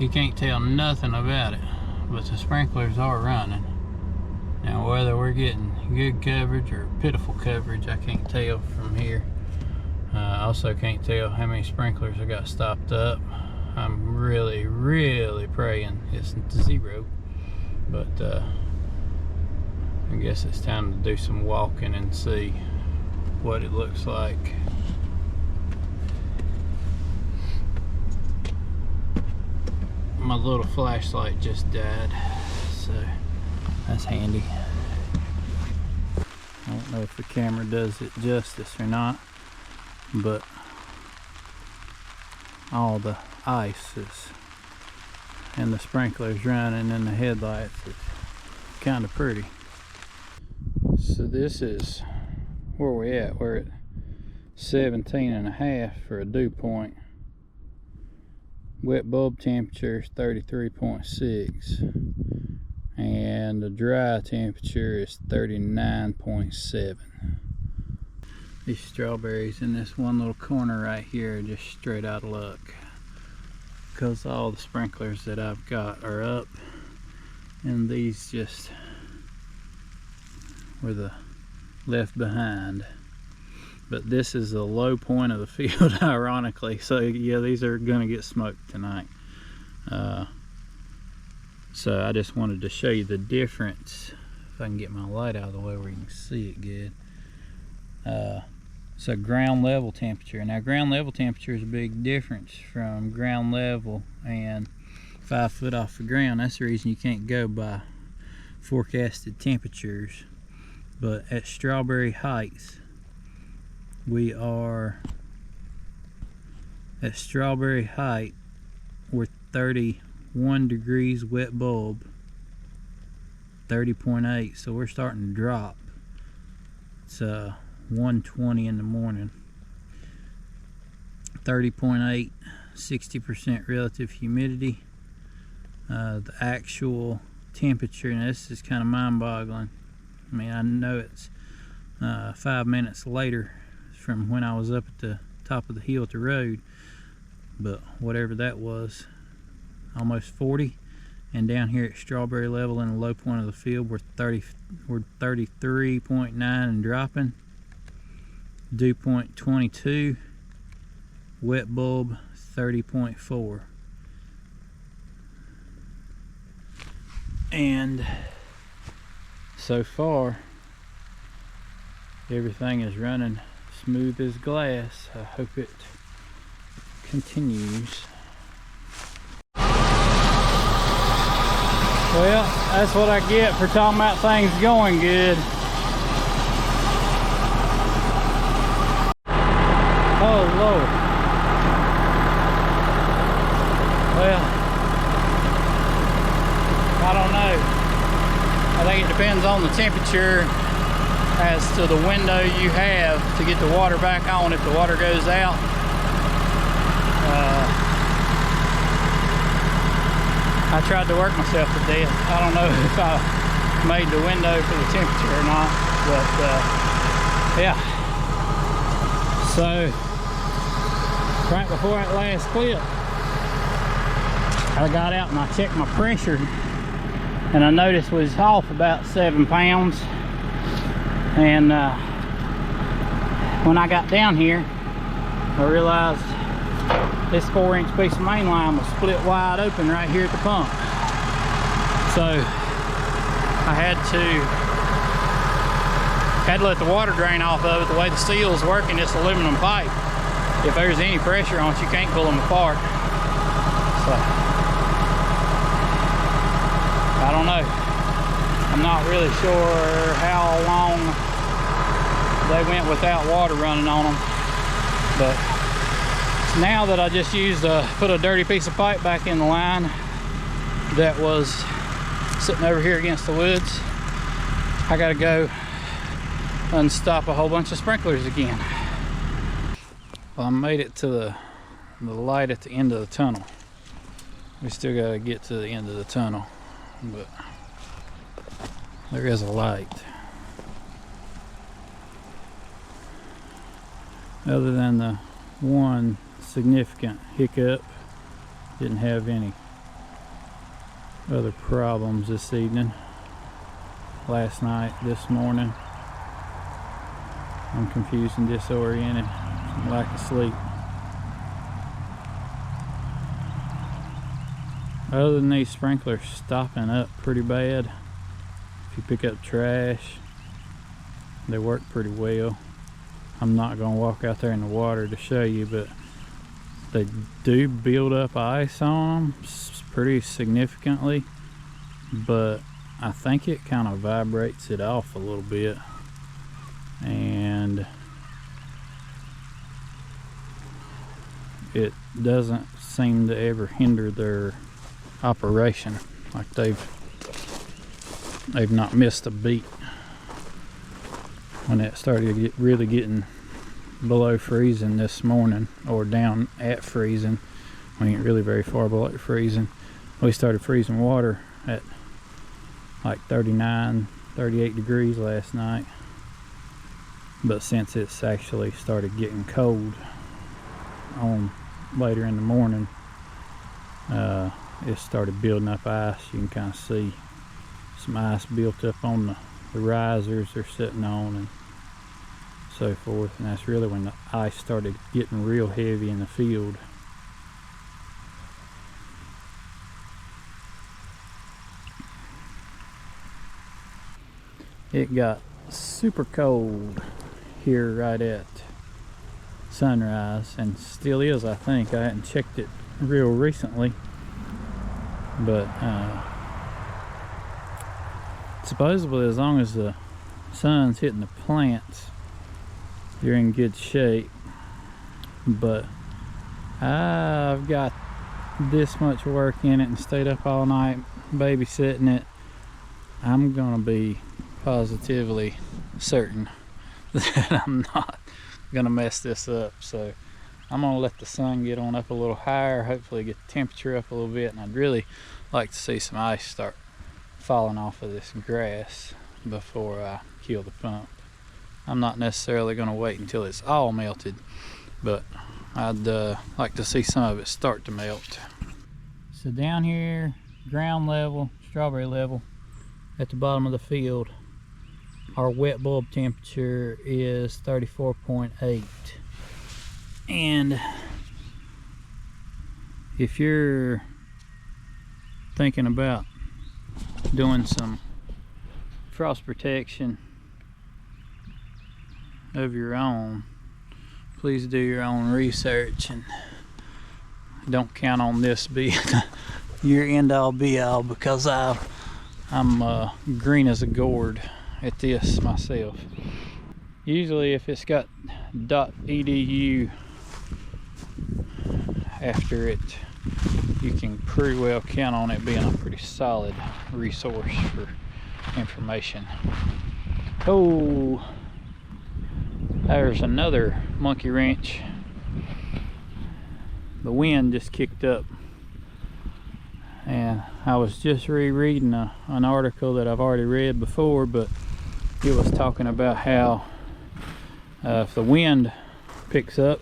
you can't tell nothing about it, but the sprinklers are running. Now whether we're getting good coverage or pitiful coverage, I can't tell from here. I also can't tell how many sprinklers I got stopped up. I'm really praying it's 0, but I guess it's time to do some walking and see what it looks like. My little flashlight just died, so that's handy. I don't know if the camera does it justice or not, but all the ice is and the sprinklers running and the headlights is kind of pretty. So this is where we at. We're at 17.5 for a dew point. Wet bulb temperature is 33.6 and the dry temperature is 39.7. These strawberries in this one little corner right here are just straight out of luck, because all the sprinklers that I've got are up and these just were the left behind. But this is the low point of the field, ironically. So yeah, these are gonna get smoked tonight. So I just wanted to show you the difference. If I can get my light out of the way where you can see it good. So ground level temperature. Now ground level temperature is a big difference from ground level and 5 foot off the ground. That's the reason you can't go by forecasted temperatures. But at Strawberry Heights, we are at Strawberry Height, we're 31 degrees wet bulb, 30.8, so we're starting to drop. It's 1:20 in the morning. 30.8, 60% relative humidity. The actual temperature, and this is kind of mind-boggling. I mean, I know it's 5 minutes later from when I was up at the top of the hill at the road, but whatever that was, almost 40. And down here at Strawberry level in the low point of the field, we're 33.9 and dropping. Dew point 22, wet bulb 30.4. And so far everything is running smooth as glass. I hope it continues. Well, that's what I get for talking about things going good. Oh Lord. Well, I don't know. I think it depends on the temperature as to the window you have to get the water back on if the water goes out. I tried to work myself to death. I don't know if I made the window for the temperature or not, but yeah. So right before that last clip, I got out and I checked my pressure, and I noticed it was off about 7 pounds. And when I got down here, I realized this 4-inch piece of main line was split wide open right here at the pump. So I had to let the water drain off of it. The way the seal's working, this aluminum pipe, if there's any pressure on it, you can't pull them apart. So I don't know. I'm not really sure how long they went without water running on them, but now that I just put a dirty piece of pipe back in the line that was sitting over here against the woods, I gotta go unstop a whole bunch of sprinklers again. Well, I made it to the light at the end of the tunnel. We still gotta get to the end of the tunnel, but there is a light. Other than the one significant hiccup, didn't have any other problems this evening. Last night, this morning, I'm confused and disoriented from lack of sleep. Other than these sprinklers stopping up pretty bad, if you pick up trash, they work pretty well. I'm not going to walk out there in the water to show you, but they do build up ice on them pretty significantly, but I think it kind of vibrates it off a little bit, and it doesn't seem to ever hinder their operation. Like they've not missed a beat. When it started really getting below freezing this morning, or down at freezing, we ain't really very far below freezing. We started freezing water at like 39, 38 degrees last night, but since it's actually started getting cold on later in the morning, it started building up ice. You can kind of see some ice built up on the risers they're sitting on and so forth, and that's really when the ice started getting real heavy in the field. It got super cold here right at sunrise, and still is, I think. I hadn't checked it real recently, but supposedly as long as the sun's hitting the plants, you're in good shape. But I've got this much work in it and stayed up all night babysitting it. I'm gonna be positively certain that I'm not gonna mess this up, so I'm gonna let the sun get on up a little higher, hopefully get the temperature up a little bit, and I'd really like to see some ice start falling off of this grass before I kill the pump. I'm not necessarily going to wait until it's all melted, but I'd like to see some of it start to melt. So down here, ground level, strawberry level, at the bottom of the field, our wet bulb temperature is 34.8. And if you're thinking about doing some frost protection of your own, please do your own research and don't count on this being your end all be all, because I'm green as a gourd at this myself. Usually if it's got .edu after it, you can pretty well count on it being a pretty solid resource for information. Oh, there's another monkey wrench. The wind just kicked up, and I was just rereading an article that I've already read before, but it was talking about how if the wind picks up,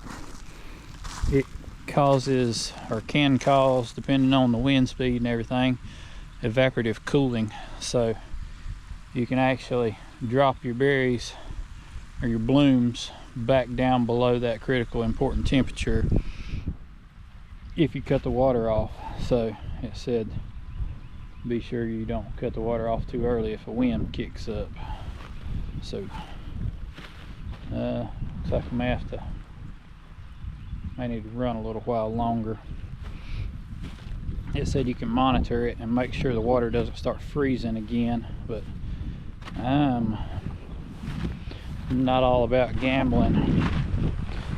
it causes, or can cause, depending on the wind speed and everything, evaporative cooling. So you can actually drop your berries or your blooms back down below that critical important temperature if you cut the water off. So it said be sure you don't cut the water off too early if a wind kicks up. So looks like I may need to run a little while longer. It said you can monitor it and make sure the water doesn't start freezing again, but I'm not all about gambling,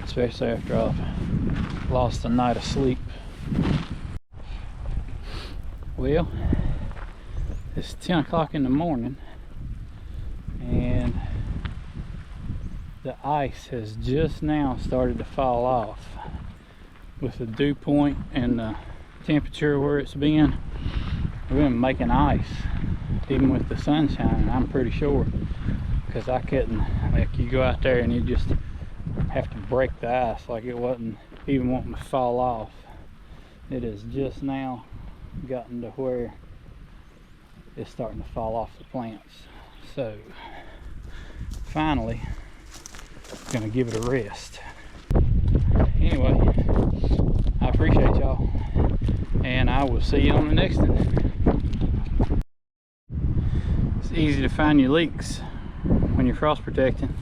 especially after I've lost a night of sleep. Well, it's 10 o'clock in the morning, and the ice has just now started to fall off. With the dew point and the temperature where it's been, we've been making ice even with the sunshine, I'm pretty sure, because I couldn't, like, you go out there and you just have to break the ice. Like, it wasn't even wanting to fall off. It has just now gotten to where is starting to fall off the plants. So finally, I'm gonna give it a rest. Anyway, I appreciate y'all, and I will see you on the next one. It's easy to find your leaks when you're frost protecting.